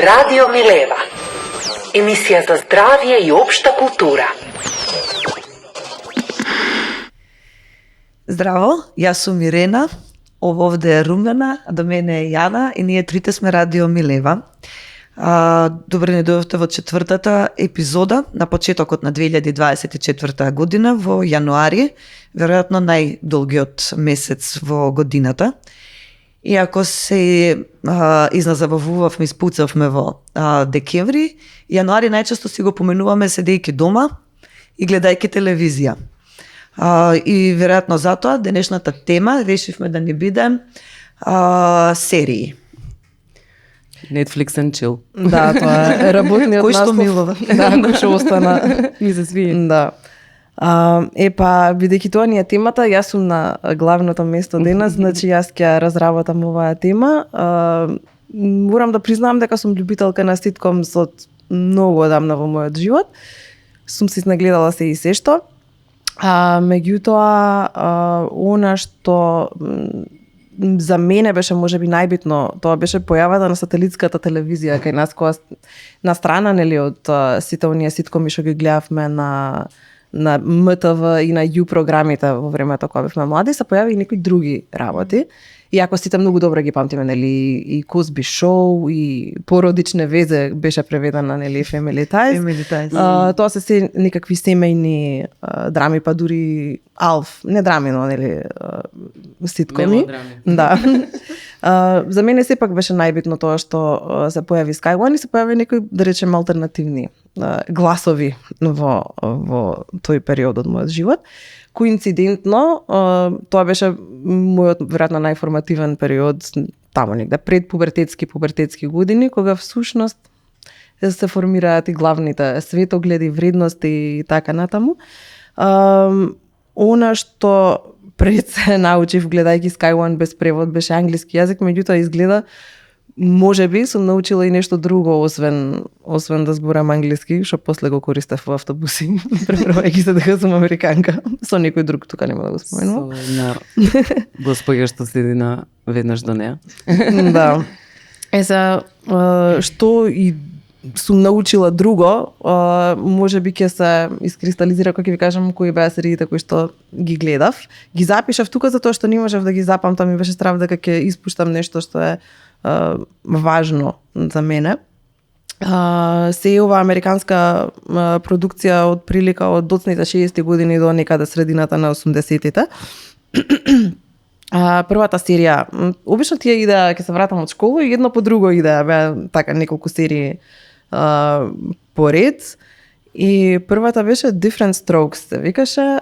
Radio Mileva. Emisija za zdravje i opšta kultura. Здраво, јас сум Ирена, овде е Румена, а до мене е Јана и ние трите сме Радио Милева. Добре не дојдовте во четвртата епизода на почетокот на 2024 година во јануари, веројатно најдолгиот месец во годината. И ако се изназабавувавме, испуцавме во декември, јануари најчесто си го поменуваме седејќи дома и гледајќи телевизија. И веројатно затоа денешната тема решивме да ни биде серии. Netflix and chill. Да, тоа е работниот Кој што наслов. милува. Да, кој што остана. Ми се свие. Да. Бидејќи тоа ни е темата, јас сум на главното место денес, значи јас ќе разработам оваа тема. Морам да признам дека сум љубителка на ситкомс од многу одамна во мојот живот. Сум си нагледала се и се што. Меѓутоа, она што за мене беше можеби најбитно, тоа беше појавата на сателитската телевизија кај нас, која на страна нели од сите оние ситкоми што ги гледавме на МТВ и на Ю програмите во времето кога бевме млади, се појави и некои други работи. И ако сите многу добро ги памтиме, нели, и Козби шоу, и Породичне везе беше преведена, нели, Family Ties. Тоа се некакви семејни драми, па дури Алф, не драми, но, нели, ситкоми. Да. За мене сепак беше најбитно тоа што се појави Sky One и се појави некои, да речем, алтернативни гласови во тој период од мојот живот. Коинцидентно, тоа беше мојот веројатно најформативен период, таму негде пред пубертетски години, кога всушност се формираат и главните светогледи, вредности и така натаму. Она што пред се научив гледајќи Sky One без превод беше англиски јазик, меѓутоа изгледа можеби сум научила и нешто друго освен да зборам англиски, што после го користев во автобуси, препровајќи се дека сум американка. Со некој друг тука нема да го споменувам. Со една госпоѓа што седи на веднаш до неа. Да. Што и сум научила друго, можеби ќе се искристализира кога ќе ви кажам кои беа сериите кои што ги гледав. Ги запишав тука затоа што не можев да ги запамтам и беше страв дека ќе испуштам нешто што е важно за мене. Се ова американска продукција од прилика од доцните 60-ти години до некаде средината на 80-тите. Првата серија, обично тие идеа ќе се вратам од школа и едно по друго идеа, беа така неколку серии поред. И првата беше Different Strokes, се викаше.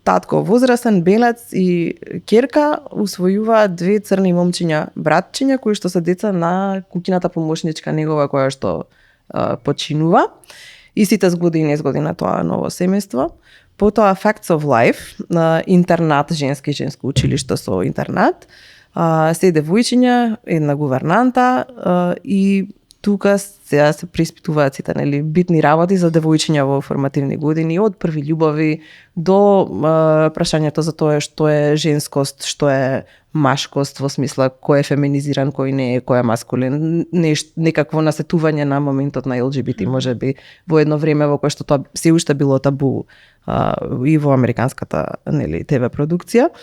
Татко возрасен, белец и ќерка усвојуваат две црни момчиња, братчиња, кои што се деца на куќината помошничка негова која што починува. Истите згоди и незгоди на тоа ново семејство. Потоа Facts of Life, интернат, женско училиште со интернат. Се девојчиња, една гувернанта и тука се преиспитуваат сите, нели, битни работи за девојчиња во формативни години, од први љубови до прашањето за тоа што е женскост, што е машкост, во смисла кој е феминизиран, кој не е, кој е маскулин, некакво насетување на моментот на ЛГБТ, можеби во едно време во кое што тоа се уште било табу и во американската, нели, ТВ продукција.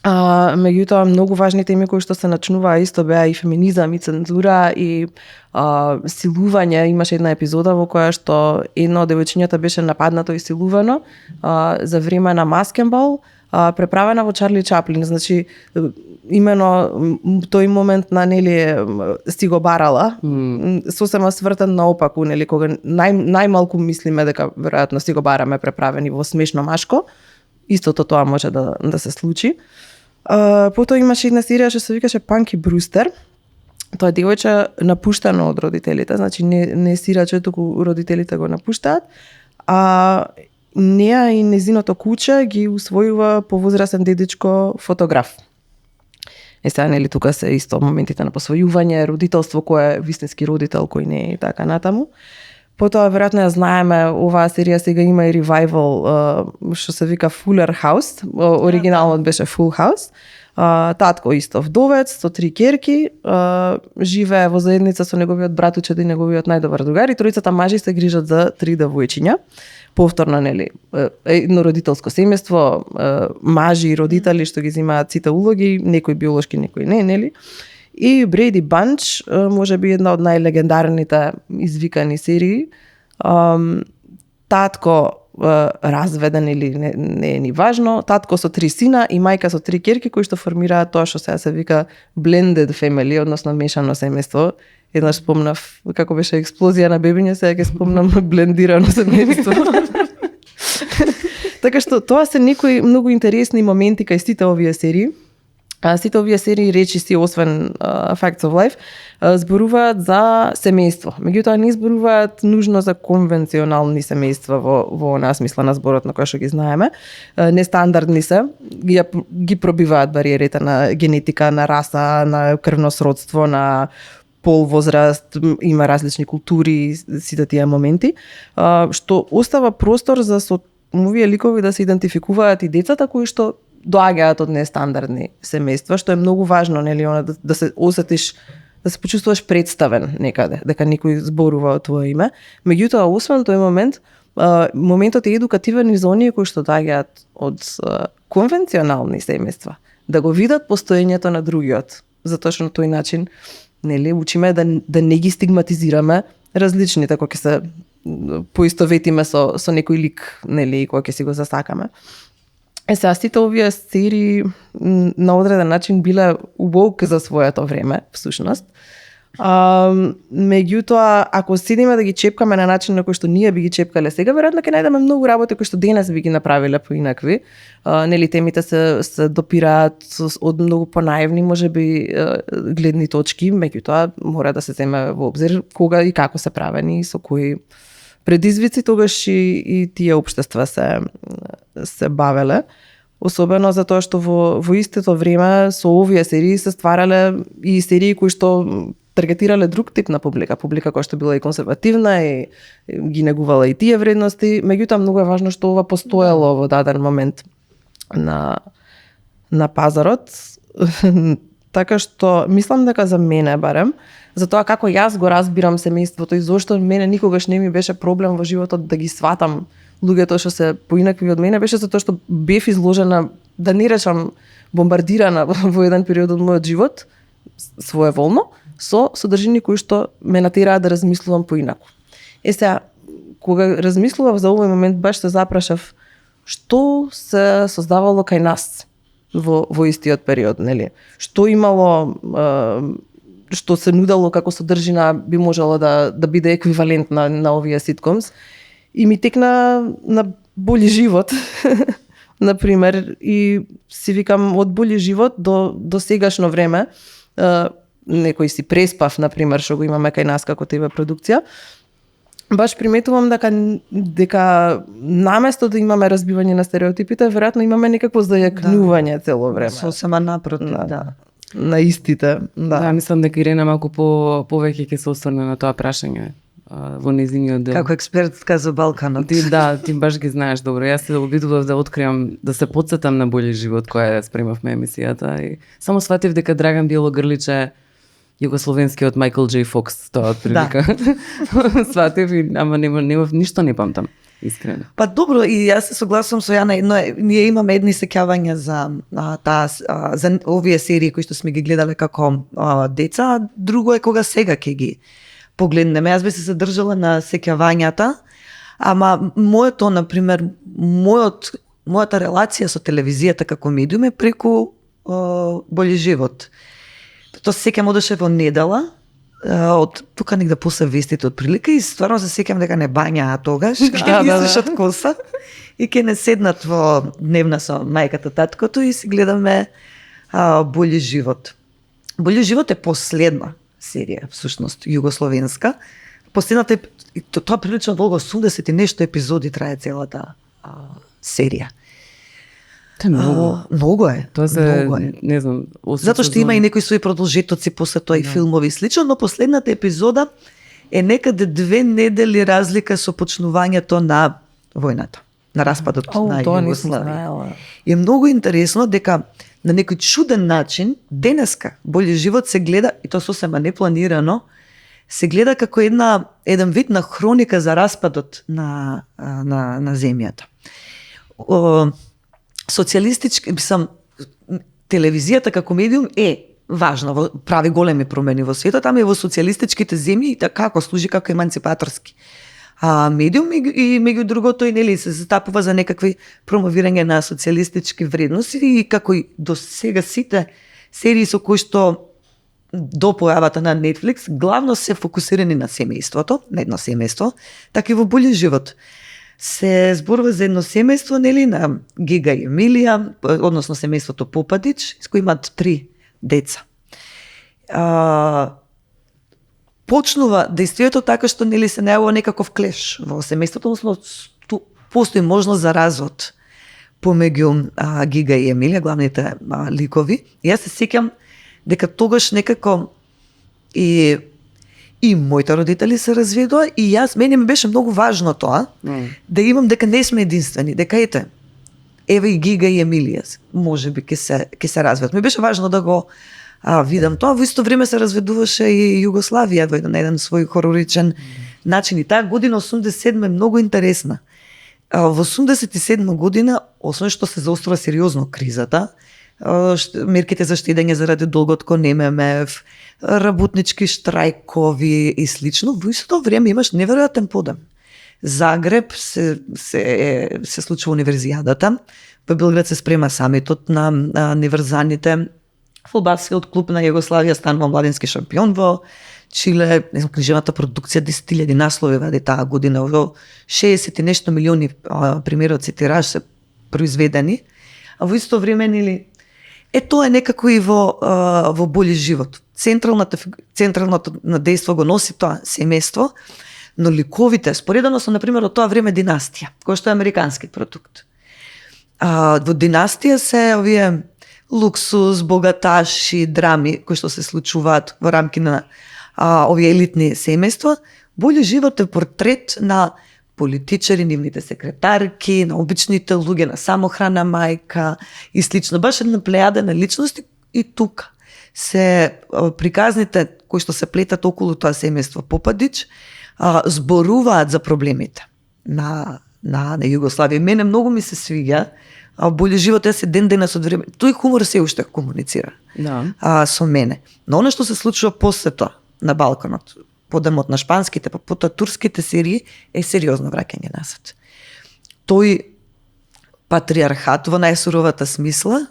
Меѓутоа многу важни теми кои што се начнуваа исто беа и феминизам и цензура и силување. Имаше една епизода во која што едно од девојчињата беше нападнато и силувано за време на маскенбал, преправена во Чарли Чаплин. Значи имено тој момент на, нели, си го барала, сосема свртен наопаку, нели, кога најмалку мислиме дека веројатно си го бараме преправени во смешно машко, истото тоа може да се случи. Потоа имаше една серија што се викаше Панки Брустер. Тоа е девојче напуштано од родителите, значи не сираче, туку родителите го напуштаат. Неа и незиното куче ги усвојува повозрасен дедичко фотограф. Сега, нели, тука се исто моментите на посвојување, родителство, кој е вистински родител, кој не е и така натаму. Потоа, веројатно ја знаеме, оваа серија сега има и ревайвал, што се вика Fuller House, оригиналот беше Full House. Татко исто вдовец со 3 ќерки, живее во заедница со неговиот братуче и неговиот најдобар другар, и тројцата мажи се грижат за 3 девојчиња. Повторно, нели, еднородителско семејство, мажи и родители што ги земаат сите улоги, некој биолошки, некој не, нели? И Брейди Банч, може би една од најлегендарните извикани серии. Татко разведен или не е ни важно, татко со 3 сина и мајка со 3 ќерки кои што формираат тоа што сега се вика blended family, односно мешано семејство. Еднаш спомнав како беше експлозија на бебиња, сега ќе спомнам блендирано семејство. Така што тоа се некои многу интересни моменти кај сите овие серии. Сите овие серии речиси, освен Facts of Life, зборуваат за семејство. Меѓутоа не зборуваат нужно за конвенционални семејства во онаа смисла на зборот на која што ги знаеме. Нестандардни се, ги пробиваат бариерите на генетика, на раса, на крвно сродство, на пол, возраст, има различни култури, сите тие моменти, што остава простор за со овие ликови да се идентификуваат и децата кои што доаѓаат од нестандардни семејства, што е многу важно, нели, да се осетиш, да се почувствуваш представен некаде, дека некој зборува од твое име. Меѓутоа, освен тој момент, моментот е едукативен и за оние кои што доаѓаат од конвенционални семејства, да го видат постоењето на другиот, затоа што на тој начин, нели, учиме да не ги стигматизираме различните кога ќе се поистоветиме со некој лик, нели, кога ќе си го засакаме. Сега, сите овие серии на одреден начин биле woke за своето време, всушност. Меѓутоа, ако седиме да ги чепкаме на начин на кој што ние би ги чепкале сега, веројатно ќе најдеме многу работи кои што денес би ги направиле поинакви. Нели, темите се допираат од многу понаивни, можеби, гледни точки, меѓутоа мора да се земе во обзир кога и како се правени и со кои предизвици тогаш и тие општества се бавеле. Особено затоа што во истото време со овие серии се стварале и серии кои што таргетирале друг тип на публика која што била и консервативна и ги негувала и тие вредности, меѓутоа многу е важно што ова постоело во даден момент на пазарот. Така што мислам дека за мене барем, за тоа како јас го разбирам семејството и зошто мене никогаш не ми беше проблем во животот да ги сватам луѓето што се поинакви од мене, беше затоа што бев изложена, да не речам бомбардирана во еден период од мојот живот, своеволно, со содржини кои што ме натераа да размислувам поинаку. Сега, кога размислував за овој момент, баш се запрашав што се создавало кај нас во истиот период, нели? Што имало, што се нудало како содржина би можело да биде еквивалент на овие ситкомс. И ми текна на Бољи живот, например, и си викам од Бољи живот до сегашно време, некој си преспав, например, што го имаме кај нас како ТВ продукција, баш приметувам дека наместо да имаме разбивање на стереотипите, веројатно имаме некакво зајакнување цело време. Сосема напротив, да. На истите. Да, мислам дека Ирена малку повеќе ќе се осврне на тоа прашање во незиниот дел. Како експертка за Балканот. Ти баш ги знаеш добро. Јас се обидував да откриам, да се потсетам на Бољи живот која спремавме емисијата и само сватив дека Драган Бjelогрлич е југословенскиот Майкл Џей Фокс, тоа прилика. Да. Сватив, ама нема ништо не памтам, искрено. Па добро, и јас се согласувам со Јана, но ние имаме едни сеќавања за за овие серии кои што сме ги гледале како деца, а друго е кога сега ќе ги погледнеме. Јас би се задржала на сеќавањата, ама моето, например, мојата релација со телевизијата како медиум е преку Бољи живот. Тоа се сеќам одеше во недела, од тука негде после вестите од прилика и стварно се сеќам дека не бањаа тогаш, ќе ги сушат коса и ќе не седнат во дневна со мајката, таткото и си гледаме Бољи живот. Бољи живот е последна серија, всушност, југословенска. Последната е, тоа прилично долго, 80 и нешто епизоди трае целата серија. Многу е. Тоа се, не знам, затоа што има и некои своји продолжетоци после тоа и филмови и слично, но последната епизода е некаде 2 недели разлика со почнувањето на војната, на распадот на Југославија. И е многу интересно дека на некој чуден начин, денеска, Бољи живот се гледа, и тоа сосема непланирано, се гледа како еден вид на хроника за распадот на земјата. Социјалистички, телевизијата како медиум е важна, прави големи промени во светот, ама и во социјалистичките земји и како служи како еманципаторски медиум и меѓу другото и нели се застапува за некакви промовирање на социјалистички вредности и како и до сега сите серии со кои што до појавата на Netflix главно се фокусирани на семејството, на едно семејство, така и во Бољи живот. Се зборува за едно семејство, нели, на Гига и Емилија, односно семејството Попадич, с кои имаат 3 деца. Почнува действието така што нели се најавува некаков клеш во семејството, односно постои можност за развод помеѓу Гига и Емилија, главните ликови. И јас се сеќам дека тогаш некако и моите родители се разведоа и мене ми беше многу важно тоа да имам дека не сме единствени, дека еве и Гига и Емилија можеби ќе се разведат. Ми беше важно да го видам тоа. Во исто време се разведуваше и Југославија во еден свој хороричен начин. И таа година 87 е многу интересна. Во 87 година, освен што се заострува сериозно кризата, мерките за штедење заради долгот кон ММФ, работнички штрајкови и слично, во истото време имаш неверојатен подем. Загреб се случува универзијадата, во Белград се спрема самитот на неврзаните, фудбалскиот клуб на Југославија станува младински шампион во Чиле, книжевната продукција 10.000 наслови вади таа година, во 60 и нешто милиони примероци тираж се произведени, а во исто време нели тоа е некако и во Бољи живот. Централното на дејство го носи тоа семејство, но ликовите, споредено со, например, од тоа време Династија, кој што е американски продукт. Во Династија се овие луксус, богаташи, драми кои што се случуваат во рамки на овие елитни семејства. Бољи живот е портрет на политичари, нивните секретарки, на обичните луѓе, на самохрана мајка и слично. Баш една плејада на личности и тука се приказните кои што се плетат околу тоа семејство Попадич зборуваат за проблемите на Југославија. Мене многу ми се свиѓа Бољи живот е ден денес од време. Тој хумор се уште комуницира со мене. Но оно што се случува после тоа на Балканот, подемот на шпанските, па потоа турските серии е сериозно враќање назад. Тој патриархат во најсуровата смисла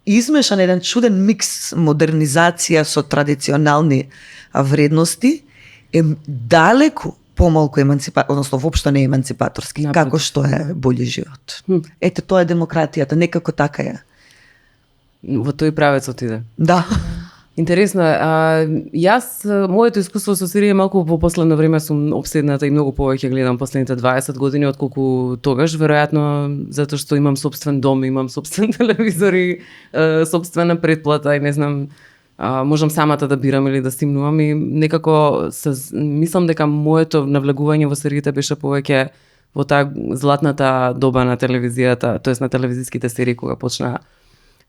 измешан еден чуден микс модернизација со традиционални вредности е далеку помалку односно воопшто не еманципаторски, како што е Бољи живот. Ете, тоа е демократијата, некако така е. Во тој правец отиде. Да. Интересно е. Јас, моето искуство со серија малку во последно време сум обседната и многу повеќе гледам последните 20 години отколку тогаш, веројатно затоа што имам сопствен дом, имам сопствен телевизор и сопствена претплата и не знам, можам самата да бирам или да стимнувам и некако мислам дека моето навлегување во сериите беше повеќе во таа златната доба на телевизијата, тоест на телевизиските серии кога почна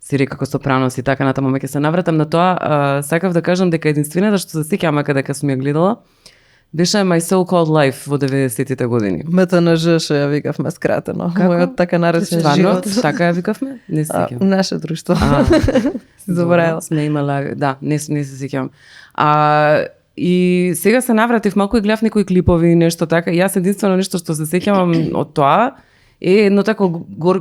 серии како Сопранос и така натаму. Ме ќе се навратам на тоа, сакав да кажам дека единствената што се сеќам дека сум ја гледала беше My So Called Life во 90-тите години. МТНЖ што ја викавме скратено. Мојот така наречен живот. Така ја викавме? Не се сеќам. Наше друштво. Заборавила. Сме имала, да, не се сеќам. И сега се навратив малку и гледав некои клипови и нешто така. Јас единствено нешто што се сеќавам од тоа е едно тако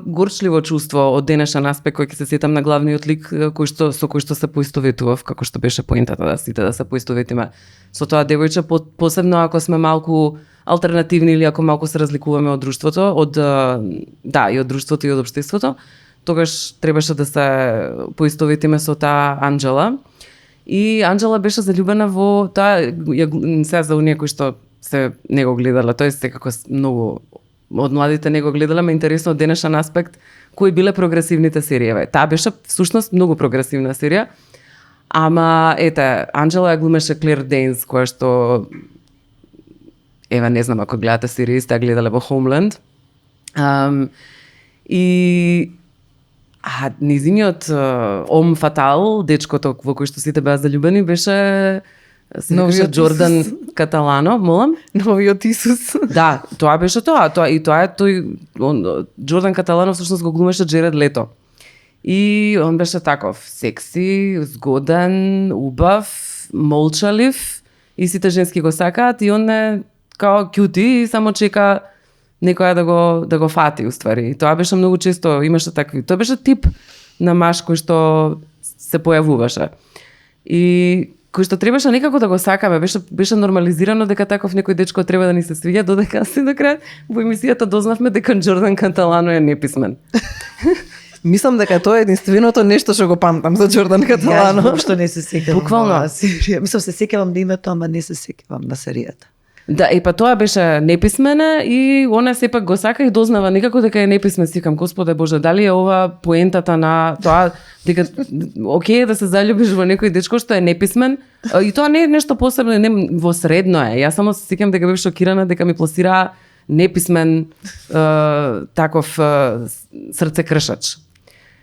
горчливо чувство од денешен аспект кој ќе се сетам на главниот лик со кој што се поистоветував, како што беше поентата да сите да се поистоветиме со тоа девојче, посебно ако сме малку алтернативни или ако малку се разликуваме од друштвото, и од друштвото и од општеството, тогаш требаше да се поистоветиме со таа Анџела. И Анџела беше заљубена во таа, сега за оние кои што се не го гледала, тој секако многу од младите не го гледале, ме интересно од денешен аспект кои биле прогресивните серии. Таа беше всушност многу прогресивна серија, ама Анџела ја глумеше Клер Дейнс, која што не знам ако гледате серии, сте гледале во Homeland. И А низиниот Ом Фатал, дечкото во кој што сите беа заљубени, беше Новиот Джордан Исус. Каталано, молам? Новиот Исус. Да, тоа беше тоа. Тоа е Джордан Каталано всушност го глумеше Джеред Лето. И он беше таков секси, згоден, убав, молчалив и сите женски го сакаат и он е као кјути и само чека некоја да го фати уствари. И тоа беше многу често, имаше такви. Тоа беше тип на маж кој што се појавуваше. И кој што требаше некако да го сакаме, беше нормализирано дека таков некој дечко треба да ни се свиѓа, додека си на крај во емисијата дознавме дека Джордан Каталано е неписмен. Мислам дека тоа е единственото нешто што го памтам за Джордан Јас Каталано. воопшто не се сеќавам. Буквално. на оваа серија. Мислам се сеќавам на името, ама не се сеќавам на серијата. Да, па тоа беше неписмена и она сепак го сака и дознава некако дека е неписмен. Сикам, Господе Боже, дали е ова поентата на тоа дека окей да се заљубиш во некој дечко што е неписмен и тоа не е нешто посебно, не во средно е. Јас само се сикам дека бев шокирана дека ми пласира неписмен таков срцекршач.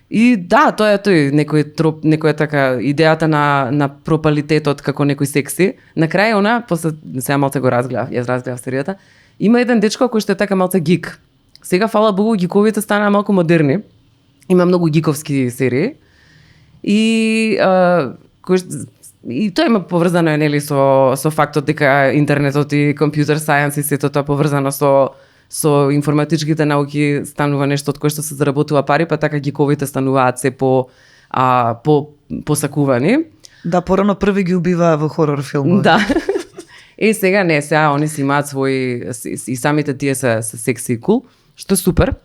И да, тоа е тој некој така идејата на пропалитетот како некој секси. На крај она, после сега малце го разгледав, јас разгледав серијата, има еден дечко кој што е така малце гик. Сега фала Богу гиковите станаа малку модерни. Има многу гиковски серии. И и тоа има поврзано е нели со фактот дека интернетот и компјутер сајенс и сето тоа поврзано со информатичките науки станува нешто од кое што се заработува пари, па така гиковите стануваат се посакувани. Да, порано први ги убива во хорор филмови. Да. Сега они си имаат своји и самите тие се секси и кул, што е супер.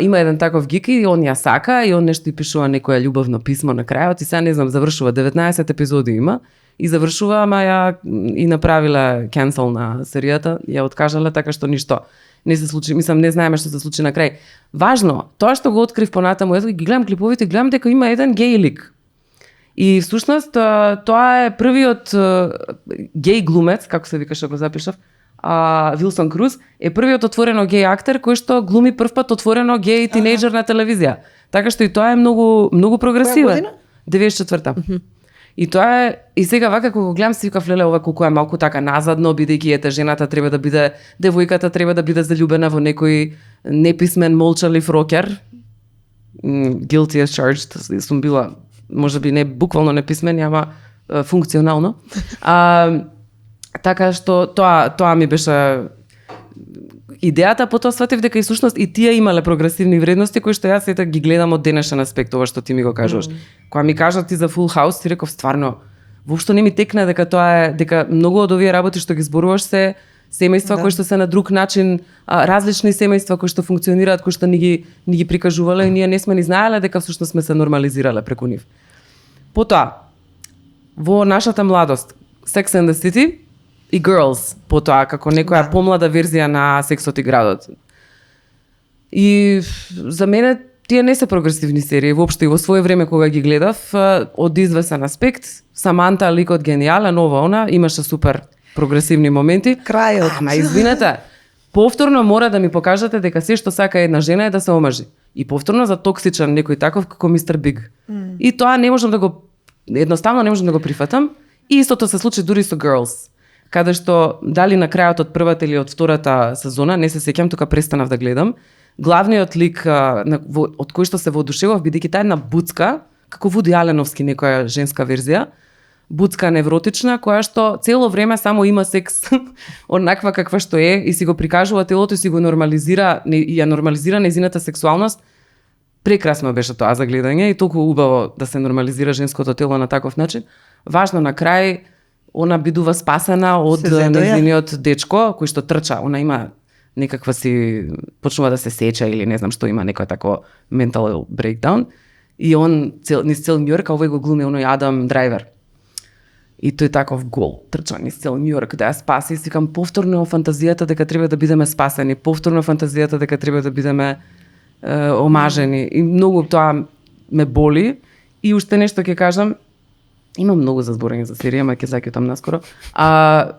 Има еден таков гик и он ја сака и он нешто и пишува некоја љубовно писмо на крајот и сега не знам, завршува 19 епизоди има и завршува, ама ја и направила cancel на серијата, ја откажале така што ништо не се случи, мислам не знаеме што се случи на крај. Важно, тоа што го открив понатаму, ето ги гледам клиповите, гледам дека има еден геј лик. И всушност тоа е првиот геј глумец, како се викаше, го запишав, Вилсон Круз е првиот отворено геј актер кој што глуми првпат отворено геј тинејџер на телевизија. Така што и тоа е многу прогресивен. 94-та. И тоа е, и сега вака кога го гледам си викав леле ова колку е малку така назадно, бидејќи ете жената треба да биде, девојката треба да биде заљубена во некој неписмен молчалив рокер. Guilty as charged, сум била можеби не буквално неписмен, ама функционално. Така што тоа ми беше идејата, потоа сватив дека и сушност и тие имале прогресивни вредности кои што јас ете ги гледам од денешен аспект, ова што ти ми го кажуваш. Кога ми кажат ти за Full House, ти реков стварно, воопшто не ми текна дека тоа е дека многу од овие работи што ги зборуваш се семејства кои што се на друг начин, различни семејства кои што функционираат, кои што ни ги прикажувале и ние не сме ни знаеле дека всушност сме се нормализирале преку нив. Потоа во нашата младост Sex and the City и Girls, потоа како некоја помлада верзија на Сексот и градот. И за мене тие не се прогресивни серии, воопшто и во свое време кога ги гледав, од извесен аспект, Саманта ликот гениален, она имаше супер прогресивни моменти. Крајот. Ама извинете, повторно мора да ми покажете дека се што сака една жена е да се омажи. И повторно за токсичен некој таков како Мистер Биг. И тоа не можам да го едноставно не можам да го прифатам. И истото се случи дури со Girls, каде што дали на крајот од првата или од втората сезона, не се сеќам, тука престанав да гледам, главниот лик од кој што се воодушевав, бидејќи таа една буцка, како Вуди Аленовски некоја женска верзија, буцка невротична, која што цело време само има секс онаква каква што е и си го прикажува телото и си го нормализира, ја нормализира нејзината сексуалност. Прекрасно беше тоа за гледање и толку убаво да се нормализира женското тело на таков начин. Важно на крај, она бидува спасена од нејзиниот дечко кој што трча, она има некаква си почнува да се сеча или не знам што има некој тако mental breakdown и он низ цел Њујорк, овој го глуми оној Адам Драйвер. И тој таков гол, трча низ цел Њујорк да ја спаси и сикам повторно фантазијата дека треба да бидеме спасени, повторно фантазијата дека треба да бидеме омажени и многу тоа ме боли и уште нешто ќе кажам. Има многу за зборење за серија, ама ќе заќутам наскоро.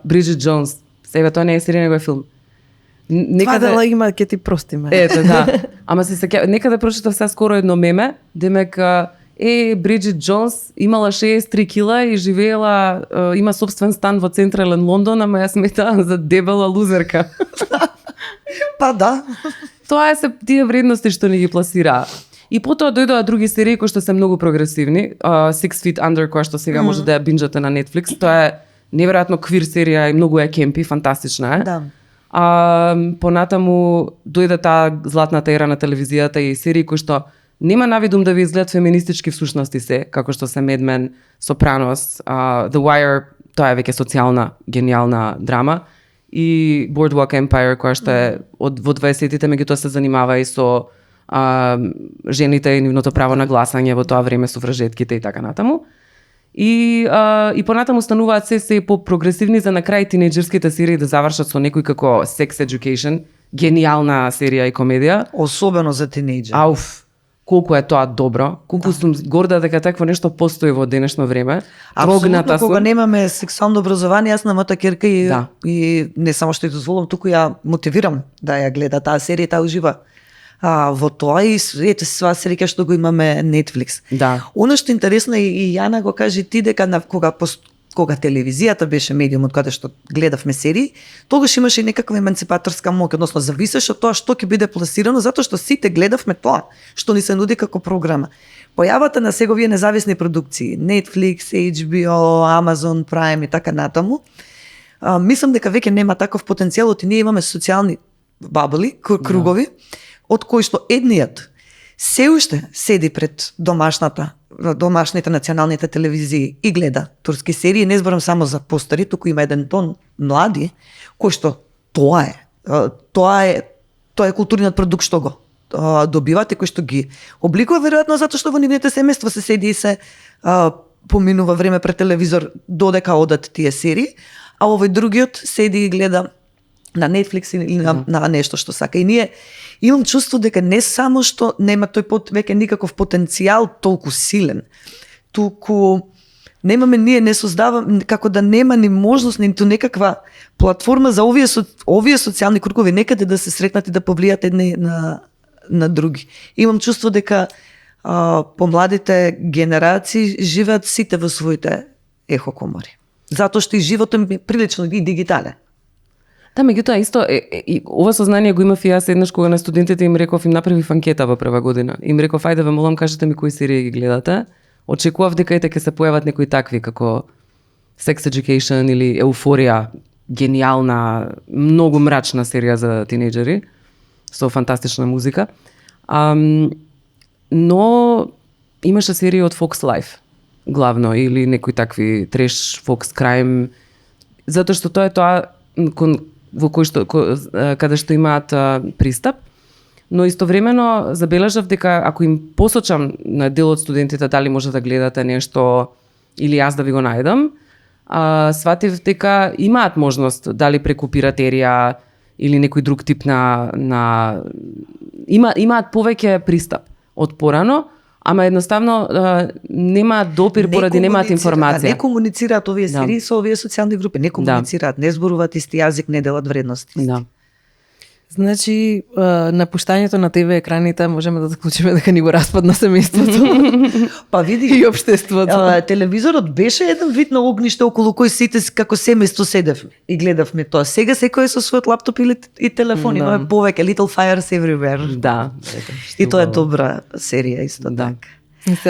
Бриджит Джонс, сега тоа не е серија, него е филм. Това дела има, ќе ти простиме. Ете, да. Ама се сеќавам, некаде прочитав сега скоро едно меме, демек Бриджит Джонс имала 63 кила и живеела, има собствен стан во централен Лондон, ама ја сметаа за дебела лузерка. Па да. Тоа е се тие вредности што ни ги пласираа. И потоа дојдоа други серии кои што се многу прогресивни. Six Feet Under, која што сега може да ја бинџате на Netflix. Тоа е неверојатно квир серија и многу е кемпи, фантастична е. Да. Понатаму дојде таа златната ера на телевизијата и серии кои што нема навидум да ви изгледат феминистички всушности се, како што се Mad Men, Sopranos, The Wire, тоа е веќе социјална, гениална драма, и Boardwalk Empire, која што е во 20-тите, меѓутоа се занимава и со жените и нивното право на гласање во тоа време, суфражетките и така натаму. И понатаму стануваат се по-прогресивни за на крај тинејџерските серии да завршат со некој како Sex Education, гениална серија и комедија. Особено за тинејџери. Ауф, колку е тоа добро, колку сум горда дека такво нешто постои во денешно време. Апсолутно, кога немаме сексуално образование, јас на мојата ќерка и не само што ја дозволам, туку ја мотивирам да ја гледа таа серија, таа ужива во тоа и ете се сваа среќа што го имаме Netflix. Да. Оно што е интересно и Јана го каже ти дека кога телевизијата беше медиумот каде што гледавме серии, тогаш имаше и некаква еманципаторска моќ, односно зависеше од тоа што ќе биде пласирано, затоа што сите гледавме тоа што ни се нуди како програма. Појавата на сега овие независни продукции, Netflix, HBO, Amazon Prime и така натаму, мислам дека веќе нема таков потенцијал, и ние имаме социјални бабли, кругови, од кои што едниот се уште седи пред домашните националните телевизии и гледа турски серии, не зборам само за постари, туку има еден тон млади, кој што тоа е културниот продукт што го добивате, кој што ги обликува веројатно затоа што во нивните семејства се седи и се поминува време пред телевизор додека одат тие серии, а овој другиот седи и гледа на Netflix или на нешто што сака. И ние имам чувство дека не само што нема тој веќе никаков потенцијал толку силен, туку немаме ние не создаваме како да нема ни можност ниту некаква платформа за овие социјални кругови некаде да се сретнат и да повлијат едни на други. Имам чувство дека помладите генерации живеат сите во своите ехокомори. Затоа што и животот е прилично и дигитален. Да, меѓутоа исто и ова сознание го имав и јас еднаш кога на студентите им реков, им направив анкета во прва година. Им реков ајде ве молам кажете ми кои серии ги гледате. Очекував дека ете ќе се појават некои такви како Sex Education или Еуфорија, гениална, многу мрачна серија за тинејџери со фантастична музика. Но имаше серии од Fox Life главно или некои такви треш Fox Crime, затоа што тоа е тоа во кој што каде што имаат пристап, но истовремено забележав дека ако им посочам на дел од студентите дали може да гледате нешто или јас да ви го најдам, сватив дека имаат можност дали преку пиратерија или некој друг тип имаат повеќе пристап од порано, ама едноставно немаат допир поради немаат информација. Не комуницираат овие серии со овие социјални групи, не комуницираат, не зборуваат исти јазик, не делат вредности. Да. Значи, напуштањето на ТВ екраните можеме да заклучиме дека ни го распадна семејството. Па види и општеството. Телевизорот беше еден вид на огниште околу кој сите како семејство седевме и гледавме тоа. Сега секој е со својот лаптоп или и телефон, имаме повеќе Little Fires Everywhere. Да. И тоа е добра серија исто така.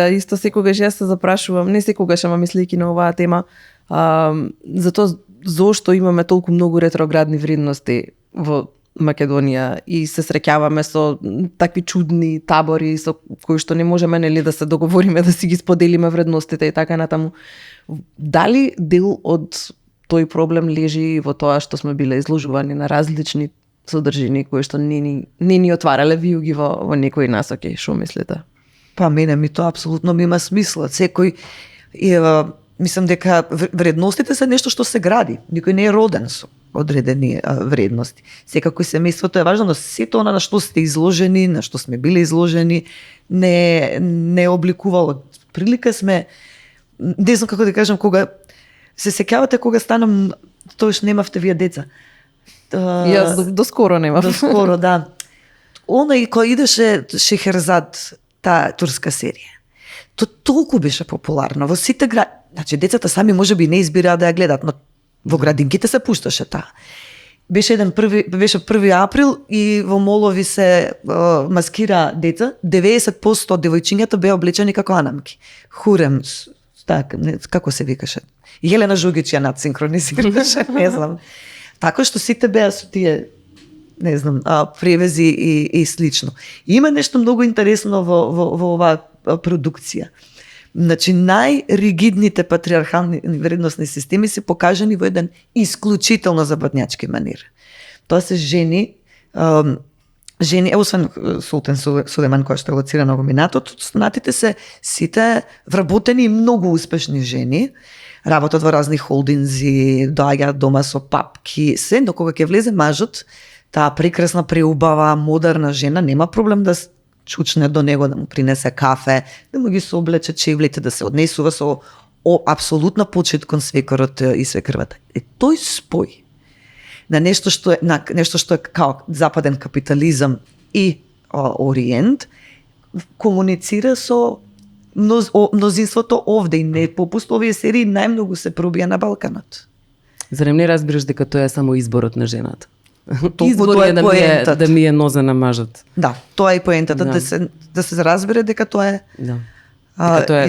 Исто секогаш јас се запрашувам, не секогаш, ама мислејќи на оваа тема, затоа зошто имаме толку многу ретроградни вредности во Македонија и се среќаваме со такви чудни табори со кои што не можеме нели да се договориме да си ги споделиме вредностите и така натаму. Дали дел од тој проблем лежи во тоа што сме биле изложувани на различни содржини кои што не ни отварале виуги во некои насоки? Што мислите? Па мене ми тоа апсолутно ми има смисла. Секој мислам дека вредностите се нешто што се гради. Никој не е роден со одредени вредности. Секако и семејството е важно, но сето она на што сте изложени, на што сме биле изложени, не обликувало. Прилика сме, не знам како да кажам, кога се сеќавате кога станам, тоаш немавте вие деца. Јас до скоро немав. Доскоро, да. Онај кој идеше Шехерзад, таа турска серија. То толку беше популарно во сите значи децата сами можеби не избираат да ја гледат, но во градинките се пушташе таа. Беше 1 април и во молови се маскира деца. 90% од девојчињата беа облечени како анамки. Хурем, како се викаше? Јелена Жугич ја надсинхронизираше, не знам. Така што сите беа со тие, не знам, превези и слично. Има нешто многу интересно во оваа продукција. Значи, најригидните патриархални вредносни системи се покажани во еден исклучително забавњачки манир. Тоа се жени, освен Султан Сулеман која што е лоцирана во минатот, останатите се сите вработени и многу успешни жени, работат во разни холдинзи, доаѓаат дома со папки, се, но кога ќе влезе мажот, таа прекрасна, преубава, модерна жена, нема проблем да чучне до него, да му принесе кафе, да му ги соблече чевлите, да се однесува со апсолутна почит кон свекорот и свекрвата. Тој спој на нешто што е као западен капитализам и Ориент комуницира со мнозинството овде и не попуст овие серии најмногу се пробија на Балканот. Зарем не разбираш дека тоа е само изборот на жената? Избор е да ми е ноза на мажот. Да, тоа е поентата, да се разбере дека тоа е. Да.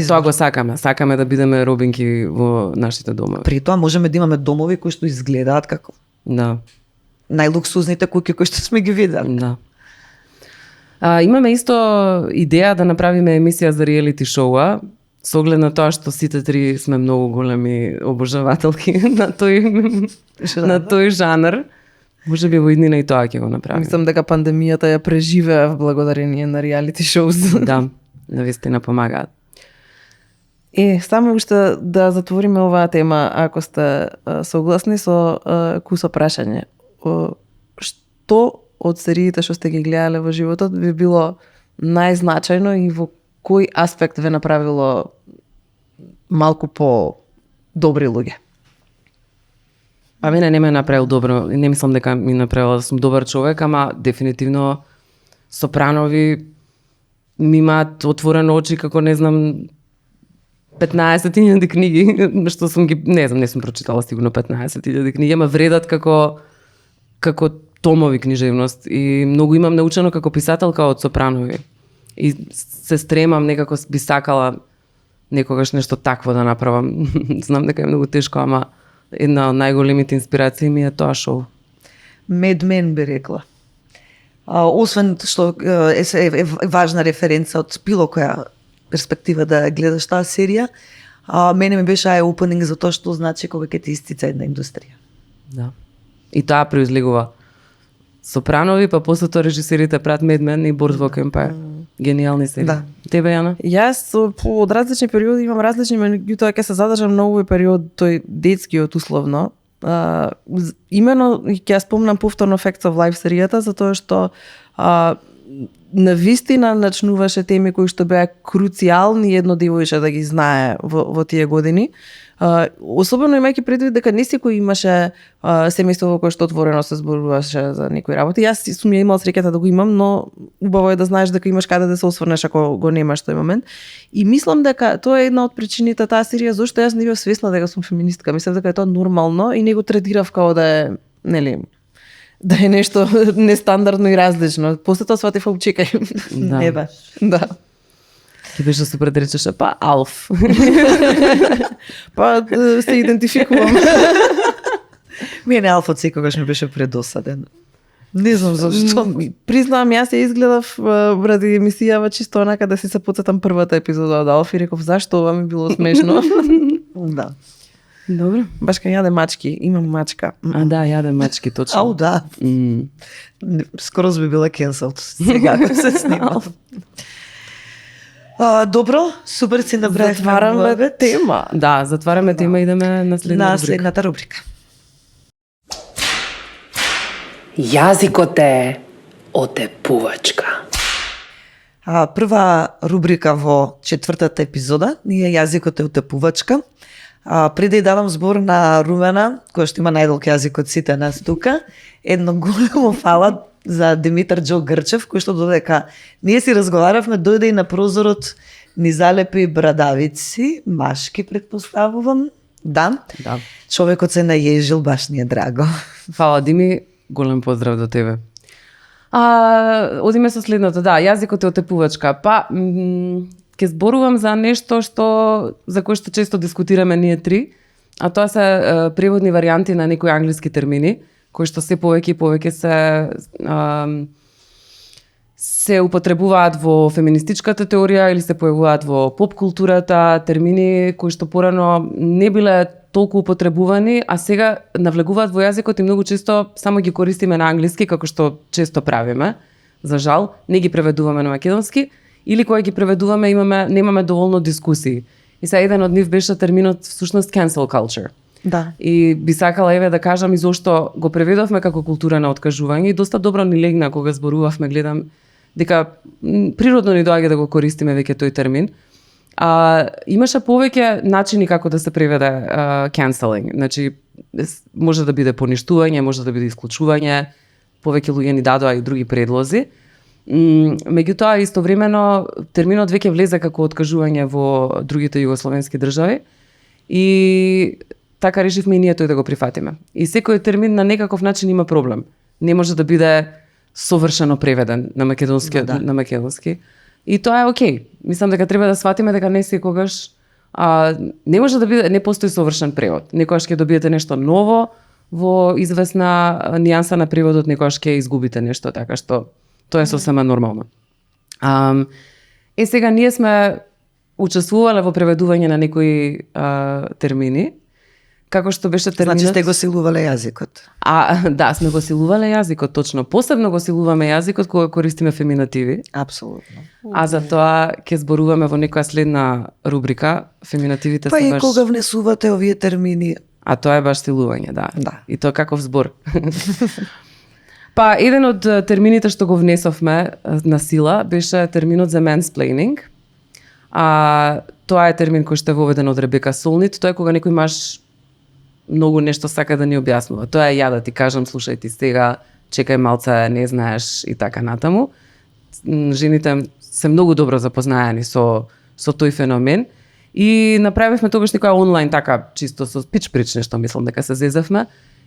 Тоа го сакаме. Сакаме да бидеме робинки во нашите домови. При тоа можеме да имаме домови кои што изгледаат како најлуксузните куќи кои што сме ги видели. Да. Имаме исто идеја да направиме емисија за реалити шоуа, со оглед на тоа што сите три сме многу големи обожавателки на тој жанр. Може би во иднина и тоа ќе го направиме. Мислам дека пандемијата ја преживеа благодарение на реалити шоуз. Да, навистина помагаат. Само уште да затвориме оваа тема, ако сте согласни со кусо прашање. Што од сериите што сте ги гледале во животот би било најзначајно и во кој аспект ве направило малку по добри луѓе? Мене не ме направил добро, не мислам дека ми направила да сум добар човек, ама дефинитивно Сопранови ми имаат отворено очи како не знам 15.000 книги, што сум ги, не знам, не сум прочитала сигурно 15.000 книги, ама вредат како томови книжевност и многу имам научено како писателка од Сопранови. И се стремам, некако би сакала некогаш нешто такво да направам. Знам дека е многу тешко, ама една од најголемите инспирации ми е тоа шоу. Mad Men би рекла. Освен што е важна референца од било која перспектива да гледаш таа серија, мене ми беше eye-opening за тоа што значи кога ќе ти истица една индустрија. Да. И таа произлегува Сопранови, па после тоа режисерите прават Mad Men и Boardwalk Empire. Гениални серии. Да. Тебе, Јана? Јас од различни периоди имам различни, меѓутоа ќе се задржам на овој период, тој детскиот условно. Имено ќе ја спомнам повторно Facts of Life серијата, затоа што навистина начнуваше теми кои што беа круцијални едно девојче да ги знае во тие години. Особено имајќи предвид дека не секој имаше семејство во кое што отворено се зборуваше за некои работи. Јас сум ја имал среќата да го имам, но убаво е да знаеш дека имаш каде да се осврнеш ако го немаш тој момент. И мислам дека тоа е една од причините таа серија зашто јас не бев свесна дека сум феминистка. Мислам дека е тоа нормално и не го третирав како да е, нели, да е нешто нестандардно и различно. После тоа сватив, чекај. Да. Не баш. Да. Ке беше супер да речеше, па Алф. Па се идентификувам. Мене Алфот секогаш ми беше предосаден. Не знам зашто. Признавам, јас ја изгледав ради емисијава чисто онака да си се потсетам првата епизода од Алф и реков зашто ова ми било смешно. Да. Добро. Баш кај јаде мачки, имам мачка. Да, јаде мачки, точно. Ау, да. Скоро би била cancelled сега ако се снима. Добро, супер си набравивме. Затвараме тема. Да, затвараме тема и идеме на следната рубрика. Јазикот е отепувачка. Прва рубрика во четвртата епизода ни е Јазикот е отепувачка. Пред да ја давам збор на Румена, која што има најдолг јазик од сите нас тука, едно големо фала за Димитар Џо Грчев, кој што додека ние си разговаравме, дојде и на прозорот ни залепи брадавици, машки предпоставувам. Да. Да. Човекот се најежил, баш ни е драго. Фала, Дими, голем поздрав до тебе. Одиме со следното, да, јазикот е отепувачка. Ќе зборувам за нешто за кое што често дискутираме ние три, а тоа се преводни варијанти на некои англиски термини, кои што се повеќе и повеќе се употребуваат во феминистичката теорија или се појавуваат во поп културата, термини кои што порано не биле толку употребувани, а сега навлегуваат во јазикот и многу често само ги користиме на англиски, како што често правиме. За жал, не ги преведуваме на македонски, или кога ги преведуваме немаме доволно дискусии. И сега еден од нив беше терминот всушност cancel culture. Да. И би сакала еве да кажам и зошто го преведовме како култура на откажување и доста добро ни легна кога зборувавме, гледам дека природно ни доаѓа да го користиме веќе тој термин. Имаше повеќе начини како да се преведе canceling. Значи може да биде поништување, може да биде исклучување, повеќе луѓе ни дадоа и други предлози. Меѓутоа истовремено терминот веќе влезе како откажување во другите југословенски држави и така решивме и ние тој да го прифатиме. И секој термин на некаков начин има проблем. Не може да биде совршено преведен на македонски, на македонски. И тоа е окей. Мислам дека треба да сватиме дека не секогаш не може да биде, не постои совршен превод. Некогаш ќе добиете нешто ново во известна нијанса на преводот, некогаш ќе изгубите нешто, така што тоа е сосема нормално. Сега ние сме учествувале во преведување на некои термини, како што беше терминот... Значи сте го силувале јазикот. Да, сме го силувале јазикот, точно. Посебно го силуваме јазикот кога користиме феминативи. Апсолутно. А за тоа ќе зборуваме во некоја следна рубрика. Феминативите Па се и баш... кога внесувате овие термини. А тоа е баш силување, да. Да. И тоа каков збор. Па, еден од термините што го внесовме на сила беше терминот за mansplaining. Тоа е термин кој што е воведен од Ребека Солнит. Тоа е кога некој маж многу нешто сака да ни објаснува. Тоа е ја да ти кажам, слушај ти сега, чекај малце, не знаеш и така натаму. Жените се многу добро запознаени со тој феномен и направивме тогаш некоја онлайн така чисто со пич-прич нешто, мислам дека се зезавме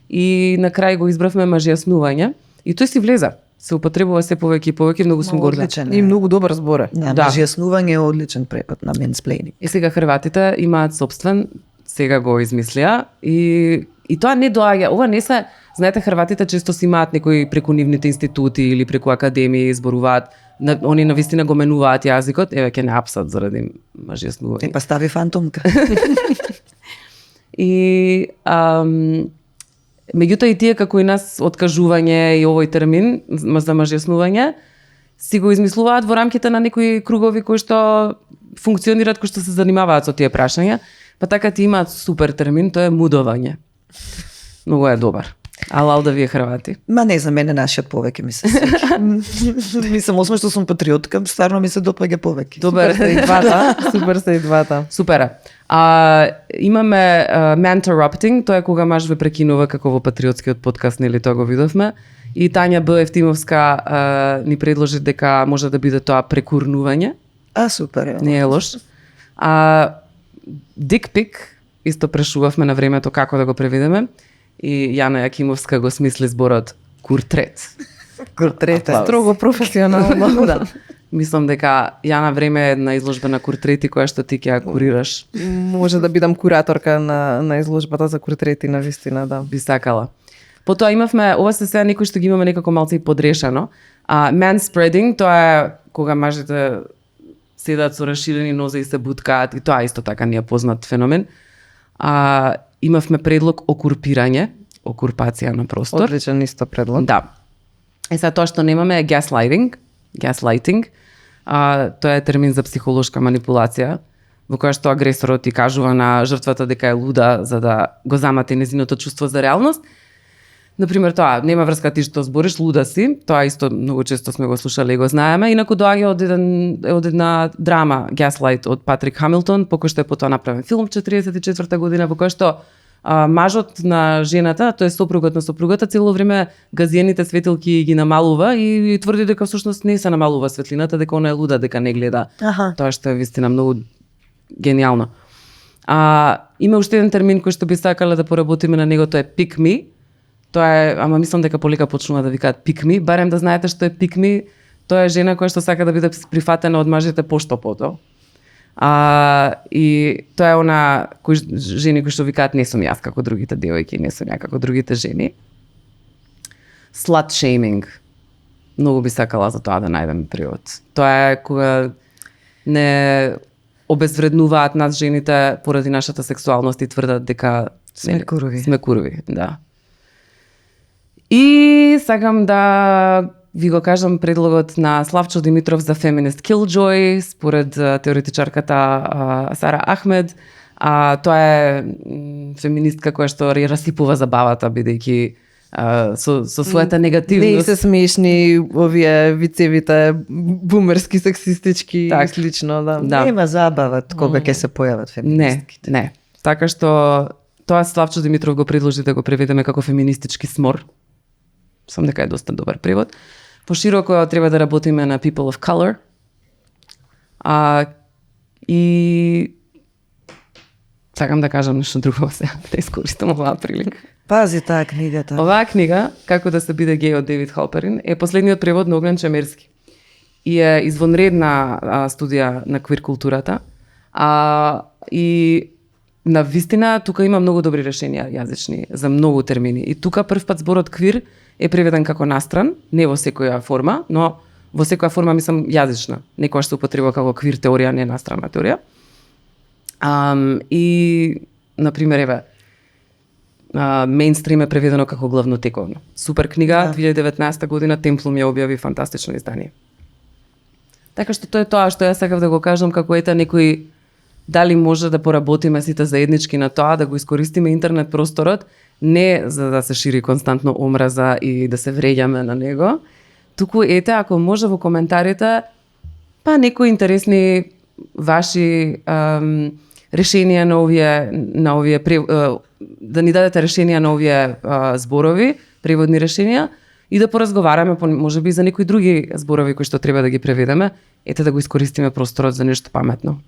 и на крај го избравме мажјаснување и тој си влеза. Се употребува се повеќе и повеќе, многу сум горда. И многу добар збор е. Да, Да. мажјаснување е одличен превод на mansplaining. И сега хрватите имаат собствен, сега го измислија и тоа не доаѓа, ова не се, знаете, хрватите често си имаат некои преку нивните институти или преку академии зборуваат, они навистина го менуваат јазикот, еве ќе не апсат заради мажјаснување. Па стави фантомка. И меѓутоа и тие како и нас откажување и овој термин за мажјаснување си го измислуваат во рамките на некои кругови кои што функционираат, кои што се занимаваат со тие прашања. Па така ти имаат супер термин, тоа е мудување. Многу е добар. Алал да вие хрвати. Ма не, за мене нашиот повеќе ми се свиѓа. Мислам, осме што сум патриотка, стварно ми се допаѓа повеќе. Добар. Супер се и двата. Супер се и двата. Супер. Имаме mentorrupting, тоа е кога маж ве прекинува како во патриотскиот подкаст, нели тоа го видовме. И Тања Б. Евтимовска ни предложи дека може да биде тоа прекурнување. Супер е. Не е лош. Dick pic, исто прашувавме на времето како да го преведеме. И Јана Јакимовска го смисли зборот куртрет. Куртрета. Строго професионално. Да. Мислам дека Јана време е една изложба на куртрети која што ти ќе ја курираш. Може да бидам кураторка на изложбата за куртрети, на вистина, да. Би сакала. Потоа имавме, ова се сега некои што ги имаме некако малце и подрешано. Manspreading, тоа е кога мажите седат со расширени нозе и се буткаат, и тоа исто така не е познат феномен. Имавме предлог окурпирање, окурпација на простор. Одличен исто предлог. Да. Сега тоа што немаме е gaslighting. Тоа е термин за психолошка манипулација, во која што агресорот ти кажува на жртвата дека е луда за да го замати незиното чувство за реалност. Например, тоа, нема врска ти што збориш, луда си, тоа исто многу често сме го слушале и го знаеме, инаку доаѓа од една драма, Gaslight, од Патрик Хамилтон, по кој што е потоа направен филм 44 година, во кој што мажот на жената, тој сопругот на сопругата, цело време газиените светилки ги намалува и тврди дека всушност не се намалува светлината, дека она е луда, дека не гледа. Аха. Тоа што е вистина многу гениално. Има уште еден термин кој што би сакале да поработиме на него, тоа е pick me. Тоа е, ама мислам дека полека почнува да викаат pick me, барем да знаете што е pick me. Тоа е жена која што сака да биде прифатена од мажите поштопото. И тоа е она жени кои што викаат не сум јас како другите девојки, не сум ја како другите жени. Slut shaming. Многу би сакала за тоа да најдем превод. Тоа е кога не обезвреднуваат нас жените поради нашата сексуалност и тврдат дека Сме курови. Сме курови, да. И сакам да ви го кажам предлогот на Славчо Димитров за Feminist Killjoy, според теоретичарката Сара Ахмед. Тоа е феминистка која што расипува забавата, бидејќи со својата Не негативност. се смешни овие вицевите бумерски, сексистички и Так. слично, да. Да. Нема забава кога ќе се појават Не, феминистките. не. Така што тоа Славчо Димитров го предложи да го преведеме како феминистички смор. Сам дека е доста добар превод. Пошироко треба да работиме на people of color. И сакам да кажам нешто друго сега, да искористам оваа прилика. Пази таа книгата. Оваа книга, Како да се биде геј од Девид Халперин, е последниот превод на Огнен Чемерски. И е извонредна студија на квир културата. И на вистина тука има многу добри решенија јазични за многу термини. И тука прв пат зборот квир е преведен како настран, не во секоја форма, но во секоја форма мислам јазична. Некојаш се употребува како квир теорија, не настранна теорија. И например еве мејнстрим е преведено како главнотековно. Супер книга, 2019 година Темплум ја објави фантастично издание. Така што тоа е тоа што јас сакав да го кажам, како ета некој дали може да поработиме сите заеднички на тоа, да го искористиме интернет просторот, не за да се шири константно омраза и да се вреѓаме на него, туку ете, ако може во коментарите, па некои интересни ваши решенија на овие да ни дадете решенија на овие зборови, преводни решенија и да поразговараме можеби за некои други зборови кои што треба да ги преведеме, ете да го искористиме просторот за нешто паметно.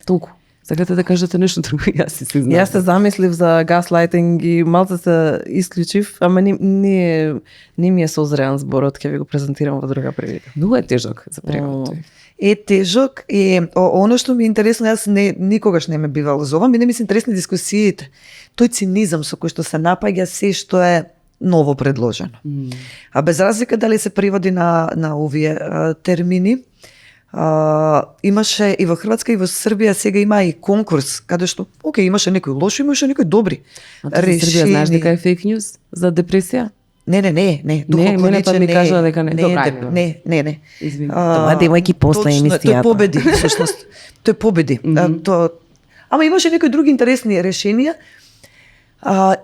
Толку. Сакате да кажете нешто друго? Јас си знам. Јас се замислив за gaslighting и малце се исклучив, ама не ми е созреан зборот, ќе ви го презентирам во друга прилика. Многу е тежок за превод. Е тежок и оно што ми е интересно, јас никогаш не ме бивало за ова, ми ми се интересни дискусиите. Тој цинизам со кој што се напаѓа се што е ново предложено. А без разлика дали се преводи на овие термини, имаше и во Хрватска и во Србија сега има и конкурс каде што имаше некои лоши, имаше некои добри Србија знаеш дека е фейк њуз за депресија? Не. Не, мене па ми кажа дека не. Не. Извини. Тоа демојки после емисијата. Тој победи, всушност. Тој победи. Ама имаше некои други интересни решенија.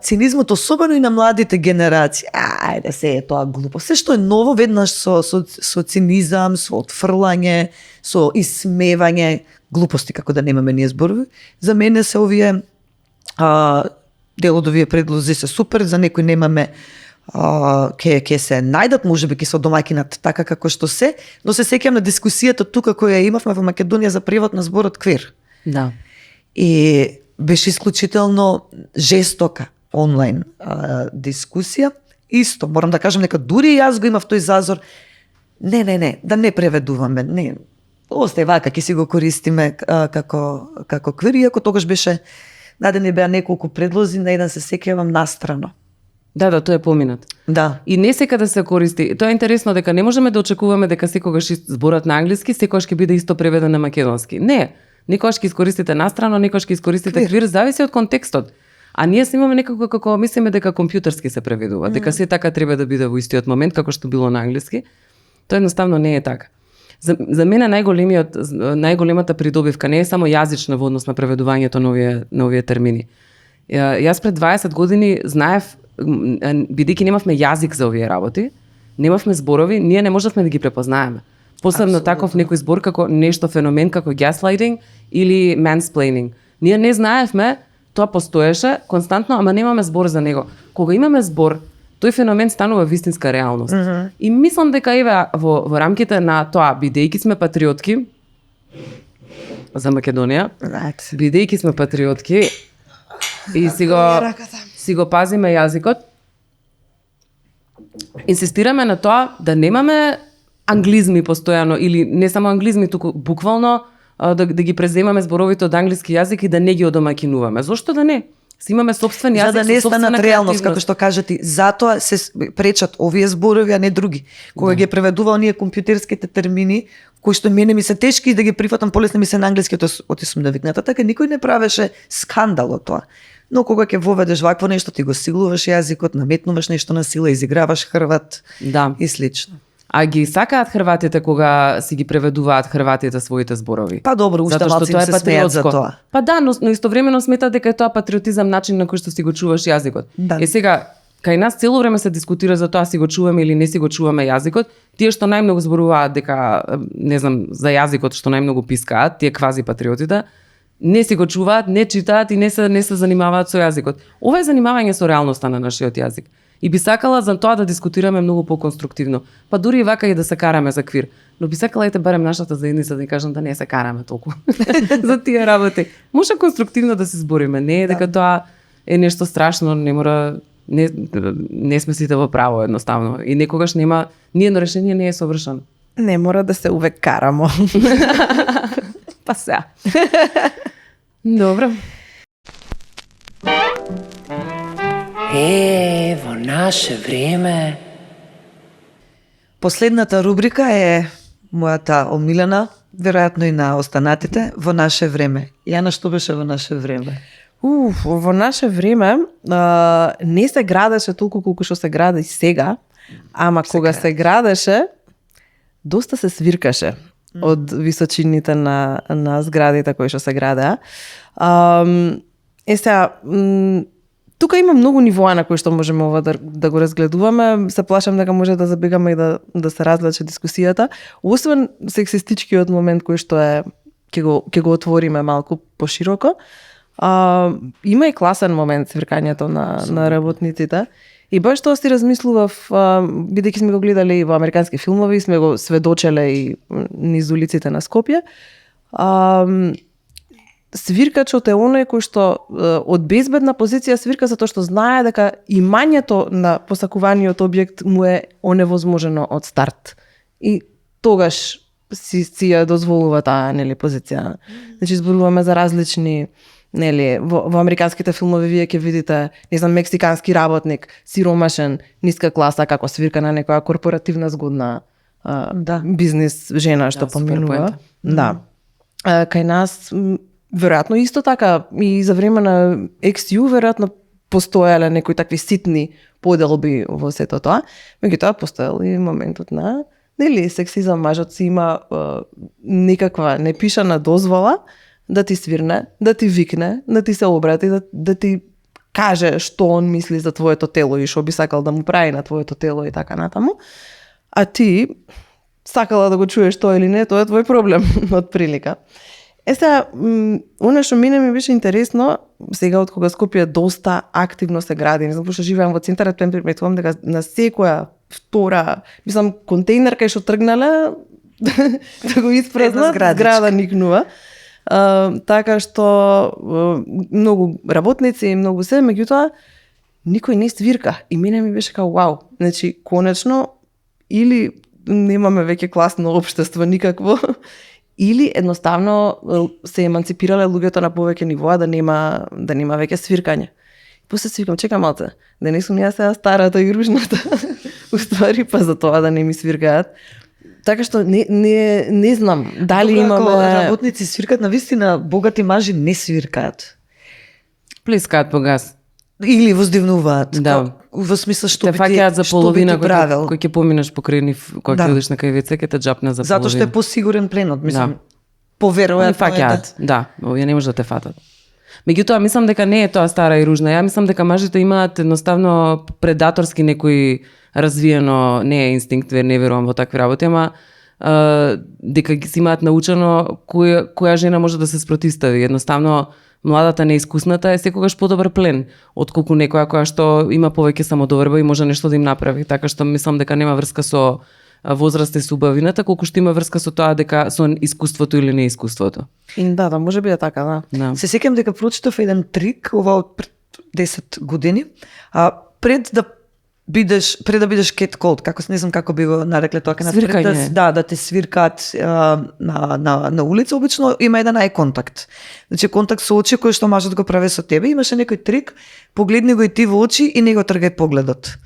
Цинизмот, особено и на младите генерации. Ајде се е тоа глупо. Се што е ново, веднаш со цинизам, со отфрлање, со исмевање, глупости како да немаме ние зборови. За мене се овие дел од овие предлози се супер, за некои немаме ќе се најдат, можеби ќе се домаќинат така како што се, но се сеќавам на дискусијата тука која имавме во Македонија за превод на зборот квир. Да. И беше исклучително жестока онлайн дискусија. Исто, морам да кажам дека дури јас го имав тој зазор. Не, да не преведуваме, не. Остај вака, ќе си го користиме како квир, иако тогаш беше дадени беа неколку предлози, на еден се сеќавам настрано. Да, тоа е поминат. Да. И не секаде се користи. Тоа е интересно дека не можеме да очекуваме дека секогаш зборот на англиски секогаш ќе биде исто преведен на македонски. Не. Некогаш ќе искористите настрано, некогаш ќе искористите квир, зависи од контекстот. А ние се имаме некако како мислиме дека компјутерски се преведува, дека се така треба да биде во истиот момент како што било на англиски. Тоа едноставно не е така. За мене најголемата придобивка не е само јазична во однос на преведувањето на овие термини. Јас пред 20 години знаев бидејќи немавме јазик за овие работи, немавме зборови, ние не можевме да ги препознаеме. Посебно таков некој збор како нешто феномен како gaslighting или mansplaining. Ние не знаевме, тоа постоеше константно, ама немаме збор за него. Кога имаме збор, тој феномен станува вистинска реалност. И мислам дека еве во рамките на тоа, бидејќи сме патриотки за Македонија, бидејќи сме патриотки и си го пазиме јазикот, инсистираме на тоа да немаме англизми постојано или не само англизми, туку буквално да ги преземаме зборовите од англиски јазик и да не ги одомаќинуваме. Зошто да не? Си имаме собствен јазик, за да не станат реалност, како што кажете, затоа се пречат овие зборови, а не други. Кога ги преведува оние компјутерските термини, кои што мене ми се тешки да ги прифатам, полесно ми се на англиски, отисум да викната, така никој не правеше скандал од тоа. Но кога ќе воведеш вакво нешто, ти го силуваш јазикот, наметнуваш нешто на сила, изиграваш хрват и слично. А ги сакаат хрватите кога си ги преведуваат хрватите своите зборови. Па добро, уште малку им се смеат за тоа. Па да, но истовремено сметаат дека е тоа патриотизам, начин на кој што си го чуваш јазикот. Да. Сега, кај нас цело време се дискутира за тоа си го чуваме или не си го чуваме јазикот. Тие што најмногу зборуваат дека, не знам, за јазикот што најмногу пискаат, тие квази патриотите, не си го чуваат, не читаат и не се занимаваат со јазикот. Ова е занимавање со реалноста на нашиот јазик. И би сакала за тоа да дискутираме многу поконструктивно. Па дури и вака и да се караме за квир. Но би сакала ете барем нашата заедница да ни кажам да не се караме толку за тие работи. Може конструктивно да се збориме. Не е дека тоа е нешто страшно, не мора не сме сите во право едноставно. И некогаш нема ниедно решение не е совршено. Не мора да се увек карамо. Па сега. Добро. Во наше време. Последната рубрика е мојата омилена, веројатно и на останатите, во наше време. Јана, што беше во наше време? Во наше време не се градеше толку колку што се гради сега, ама кога се градеше, доста се свиркаше од височините на зградите кои што се градеа. Сега, тука има многу нивоа на кои што можеме ова да го разгледуваме. Се плашам дека може да забегаме и да се разлачи дискусијата. Освен сексистичкиот момент кој што е ќе го отвориме малку пошироко, има и класен момент свиркањето на работниците. И баш тоа си размислував, бидејќи сме го гледале и во американски филмови, сме го сведочеле и низ улиците на Скопје. Свиркачот е оној кој што од безбедна позиција свирка затоа што знае дека имањето на посакуваниот објект му е оневозможено од старт. И тогаш си ја дозволува таа позиција. Значи зборуваме за различни во американските филмови вие ќе видите, не знам, мексикански работник, сиромашен, ниска класа, како свирка на некоја корпоративна згодна бизнис жена што поминува. Да. Кај нас веројатно исто така и за време на XU веројатно постоеле некои такви ситни поделби во сето тоа, меѓутоа постоел и моментот на сексизам, мажот си има некаква непишана дозвола да ти свирне, да ти викне, да ти се обрати, да ти каже што он мисли за твоето тело и што би сакал да му прави на твоето тело и така натаму. А ти сакала да го чуеш тоа или не, тоа е твој проблем од прилика. Сега, оно што мене ми беше интересно, сега од кога Скопје доста активно се гради, не знам, пошто живеам во центарот, приметувам дека на секоја втора, мислам, контейнер кај што тргнале, да го испразнат, зграда никнува. Така што многу работници и многу се, меѓутоа никој не свирка и мене ми беше као вау. Значи, конечно, или немаме веќе класно општество никакво, или едноставно се еманципирале луѓето на повеќе нивоа да нема веќе свиркање. После си викам, чекам малце, да не сум ја сега старата и ружната. Уствари па за тоа да не ми свиркаат. Така што не знам дали имаме работници свиркаат, навистина богати мажи не свиркаат. Плескаат по газ. Или воздивнуваат. Да. Во смисла што те фаќаат за половина кој ќе поминеш покрај нив, кога ќе одиш на кај WC, ќе те џапне за половина. Затоа што е посигурен пленот, мислам. Поверојатно фаќаат. Да, овие не може да те фатат. Меѓутоа, мислам дека не е тоа стара и ружна. Ја мислам дека мажите имаат едноставно предаторски некој развиено, не е инстинкт, не верувам во такви работи, ама дека ги си имаат научено која жена може да се спротивстави. Едноставно, младата неискусната е секогаш подобар плен, отколку некоја која што има повеќе самодоверба и може нешто да им направи. Така што мислам дека нема врска со возраста и со убавината, колку што има врска со тоа дека со искуството или неискуството. Да, може би е така, да. Да. Се сеќам дека прочитав еден трик, ова од пред 10 години, пред да бидеш catcalled, како не знам како би го нарекле тоа, Свиркање. да те свиркаат на улица, обично има еден eye contact. Значи контакт со очи кој што мажот го прави со тебе, имаше некој трик, погледни го и ти во очи и не го тргај погледот.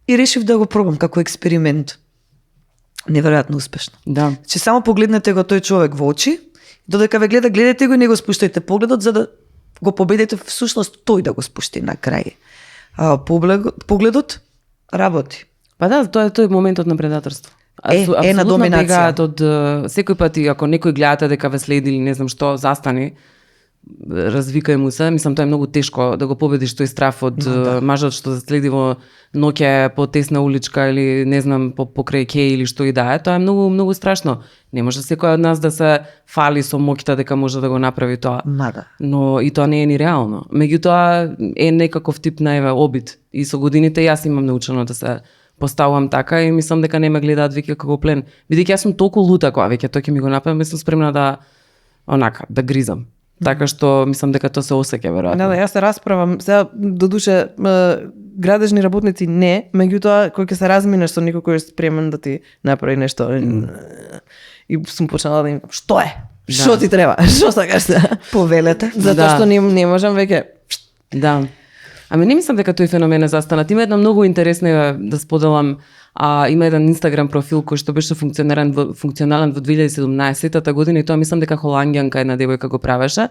И решив да го пробам како експеримент. Неверојатно успешно. Да. Че само погледнете го тој човек во очи, додека ве гледа, гледате го и не го спуштајте погледот, за да го победите всушност тој да го спушти на крај. Погледот работи. Па да, тоа е тој моментот на предаторство. На доминација. Бегаат од секој пат, ако некој гледате дека ве следи или не знам што, застани, развикај му се. Мислам, тоа е многу тешко да го победиш тој страф од мажот што следи во ноќе по тесна уличка или не знам покрај кеј или што и да е. Тоа е многу многу страшно. Не може секој од нас да се фали со моќта дека може да го направи тоа. Да. Но и тоа не е ни реално. Меѓутоа е некаков тип наиве обид. И со годините јас имам научено да се поставувам така и мислам дека не ме гледаат веќе како плен. Бидејќи јас сум толку лута кога веќе тој ќе ми го направи, мислам спремна да гризам. Така што мислам дека тоа се осеќа веројатно. Да, јас се расправам. Сега додуше градежни работници не, меѓутоа кој ќе се разминеш со некој кој е спремен да ти направи нешто. И сум почнала да им што е? Што ти треба? Што сакаш да? Повелете. Затоа што не можам веќе. Да. Ами не мислам дека тој феномен е застанат. Има една многу интересна да споделам. Има еден Инстаграм профил кој што беше функционален во 2017 година и тоа мислам дека холандјанка една девојка го правеше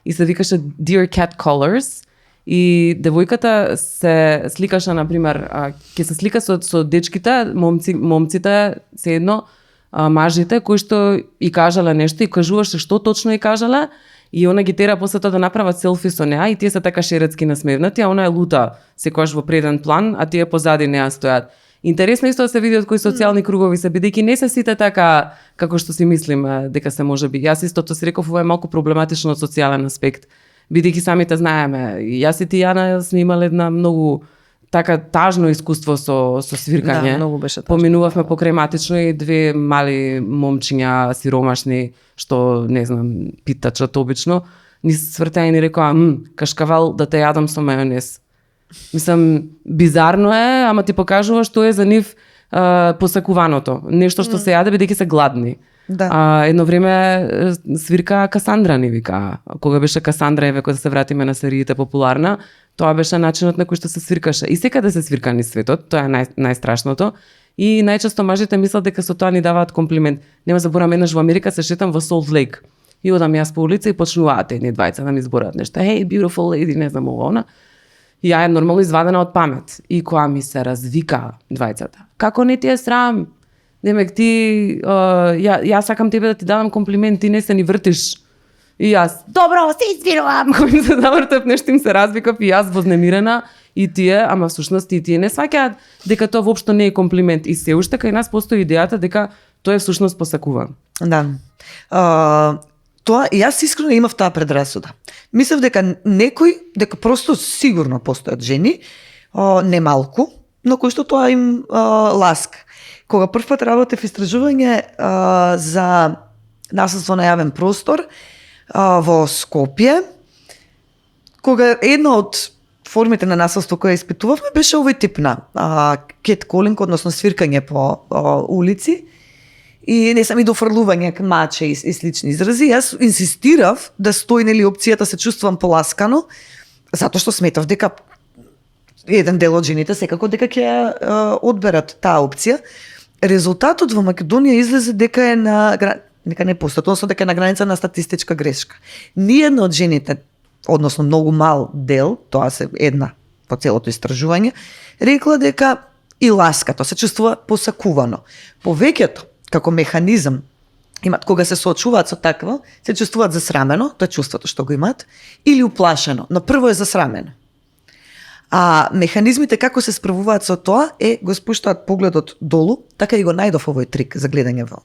и се викаше Dear Cat Colors и девојката се сликаше на пример ќе се слика со дечките, момците се едно мажите кои што и кажале нешто и кажуваше што точно и кажале и она ги тера после тоа да направат селфи со неа и тие се така шеретски насмевнати, а она е лута секогаш во преден план, а тие позади неа стојат. Интересно исто да се види од кои социјални кругови се, бидејќи не се сите така како што си мислиме дека се може би. Јас истото си реков, ова е малку проблематично од социјален аспект, бидејќи самите знаеме. Јас и ти, Јана, сме имале една многу така тажно искуство со свиркање. Да, многу беше тажно. Поминувавме покрај матично и две мали момчиња сиромашни, што не знам, питачат обично, ни свртеа и ни рекоа, кашкавал да те јадам со мајонез. Мислам, бизарно е, ама ти покажува што е за нив посакуваното. Нешто што се јаде бидејќи се гладни. Да. Едно време свирка Касандра ни вика. Кога беше Касандра, еве кога се вратиме на сериите популарна, тоа беше начинот на кој што се свиркаше. И секаде се свирка низ светот, тоа е најстрашното. И најчесто мажите мислат дека со тоа ни даваат комплимент. Нема заборам, еднаш во Америка се шетам во Солт Лейк. И одам јас по улица и почнуваат едни двајца да ми зборат нешто. Hey, beautiful lady, не знам ова она. И ја е нормално извадена од памет. И која ми се развика двајцата. Како не ти е срам? Демек ти, ја сакам тебе да ти дадам комплимент, ти не се ни вртиш. И јас, добро, се извинувам. Кој се навртав, нешто им се развикав и јас вознемирена. И тие, ама всушност и тие не сваќаат дека тоа воопшто не е комплимент. И се уште кај нас постои идејата дека тоа е всушност посакуван. Да. Тоа, јас искрено имав таа предрасуда. Мислев дека дека просто сигурно постојат жени, не малку, но кои што тоа им ласка. Кога првпат работев истражување за насилство на јавен простор во Скопје, кога една од формите на насилство која испитувавме беше овој тип на catcalling, односно свиркање по улици, и не сам и дофрлување кај маче и слични изрази. Јас инсистирав да стои нели опцијата се чувствувам поласкано, затоа што сметав дека еден дел од жените секако дека ќе одберат таа опција. Резултатот во Македонија излезе дека е дека не постои, односно дека е на граница на статистичка грешка. Ниедна од жените, односно многу мал дел, тоа се една по целото истражување, рекла дека и ласкато се чувствува посакувано. Повеќето како механизам имат кога се соочуваат со такво, се чувствуваат засрамено, тоа е чувството што го имаат, или уплашено, но прво е засрамено. А механизмите како се справуваат со тоа е го спуштаат погледот долу, така и го најдов овој трик за гледање во.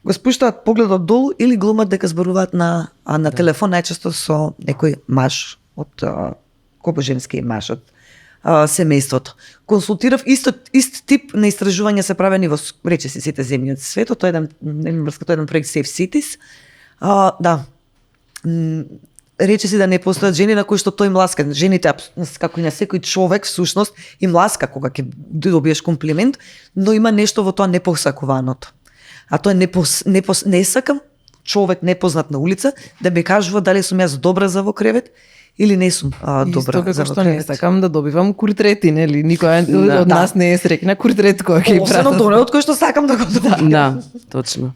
Го спуштаат погледот долу или глумат дека зборуваат на телефон, најчесто со некој маж од кобоженски маж од семејството. Консултирав ист тип на истражувања се правени во речиси сите земји од светот, тоа е еден проект Safe Cities. Да. Речиси да не постојат жени на кои што тој им ласка. Жените, како и на секој човек, всушност, им ласка кога ќе добиеш комплимент, но има нешто во тоа непосакуваното. А тоа е не сакам човек непознат на улица да ми кажува дали сум јас добра за во кревет или не сум добра Исто за како во што не кревет. сакам да добивам куртрети, нели? Никој од нас не е срекна куртрет која ќе Освен од оној од кој што сакам да го добивам. Да, точно.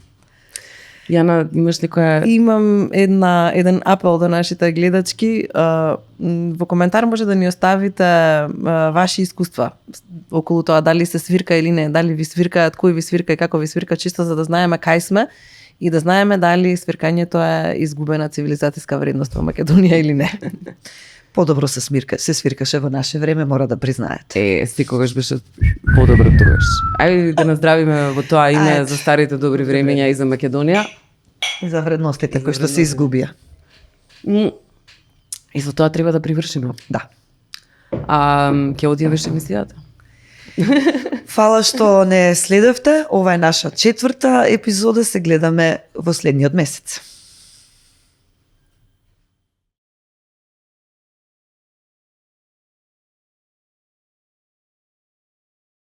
Јана, имаш ли која... Имам еден апел до нашите гледачки. Во коментар може да ни оставите ваши искуства околу тоа дали се свирка или не, дали ви свиркаат, кој ви свирка и како ви свирка, чисто за да знаеме кај сме и да знаеме дали свиркањето е изгубена цивилизацијска вредност во Македонија или не. Подобро се свиркаше во наше време, мора да признаете. Секогаш беше подобро тогаш. Ајде да наздравиме во тоа име Ајде. за старите добри времења и за Македонија. И за вредностите кои што се изгубија. И за тоа треба да привршиме. Да. Ќе одјавиш емисијата? Фала што не следевте. Ова е наша 4-та епизода, се гледаме во следниот месец.